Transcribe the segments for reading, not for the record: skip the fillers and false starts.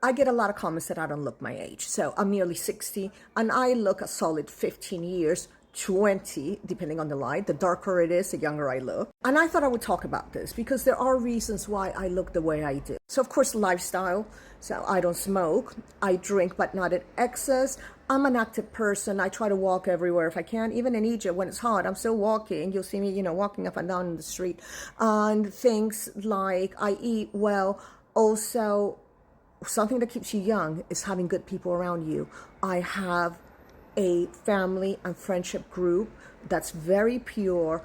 I get a lot of comments that I don't look my age. So I'm nearly 60 and I look a solid 15 years, 20, depending on the light. The darker it is, the younger I look. And I thought I would talk about this because there are reasons why I look the way I do. So of course, lifestyle. So I don't smoke. I drink, but not in excess. I'm an active person. I try to walk everywhere if I can. Even in Egypt, when it's hot, I'm still walking. You'll see me, walking up and down in the street. And things like I eat well. Also, something that keeps you young is having good people around you. I have a family and friendship group that's very pure.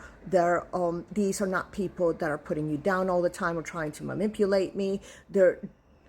These are not people that are putting you down all the time or trying to manipulate me.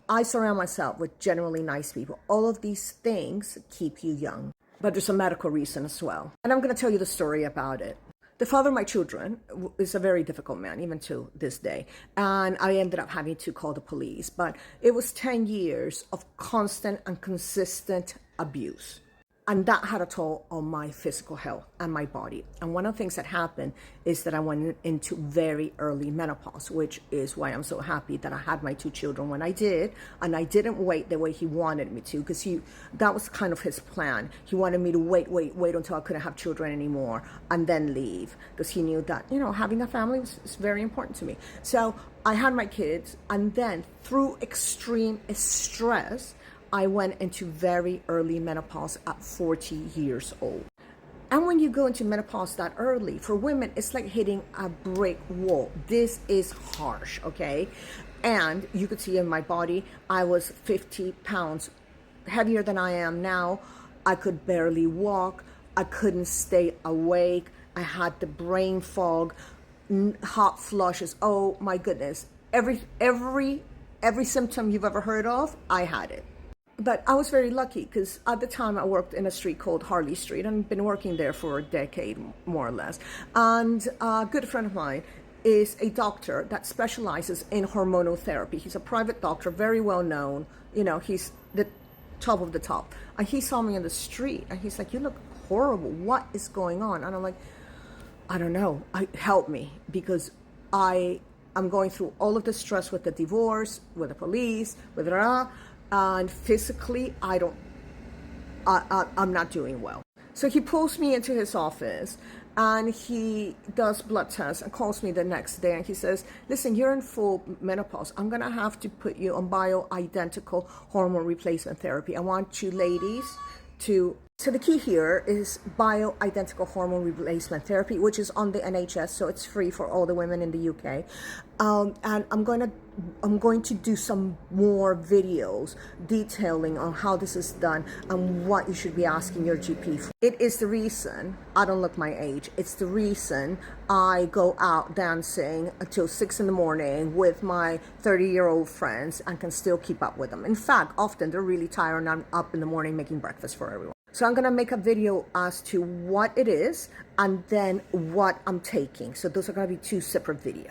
I surround myself with generally nice people. All of these things keep you young. But there's a medical reason as well. And I'm going to tell you the story about it. The father of my children is a very difficult man, even to this day. And I ended up having to call the police. But it was 10 years of constant and consistent abuse. And that had a toll on my physical health and my body. And one of the things that happened is that I went into very early menopause, which is why I'm so happy that I had my 2 children when I did. And I didn't wait the way he wanted me to, because that was kind of his plan. He wanted me to wait until I couldn't have children anymore and then leave, because he knew that, having a family is very important to me. So I had my kids, and then through extreme stress, I went into very early menopause at 40 years old. And when you go into menopause that early, for women, it's like hitting a brick wall. This is harsh, okay? And you could see in my body, I was 50 pounds heavier than I am now. I could barely walk. I couldn't stay awake. I had the brain fog, hot flushes. Oh my goodness. Every symptom you've ever heard of, I had it. But I was very lucky because at the time I worked in a street called Harley Street, and I've been working there for a decade, more or less. And a good friend of mine is a doctor that specializes in hormonal therapy. He's a private doctor, very well known. He's the top of the top. And he saw me in the street and he's like, "You look horrible. What is going on?" And I'm like, "I don't know. Help me, because I'm going through all of the stress with the divorce, with the police, with and physically, I'm not doing well." So he pulls me into his office and he does blood tests and calls me the next day and he says, "Listen, you're in full menopause. I'm going to have to put you on bioidentical hormone replacement therapy. I want you ladies to..." So the key here is bioidentical hormone replacement therapy, which is on the NHS, so it's free for all the women in the UK. And I'm going to do some more videos detailing on how this is done and what you should be asking your GP for. It is the reason I don't look my age. It's the reason I go out dancing until 6 in the morning with my 30-year-old friends and can still keep up with them. In fact, often they're really tired and I'm up in the morning making breakfast for everyone. So I'm going to make a video as to what it is and then what I'm taking. So those are going to be 2 separate videos.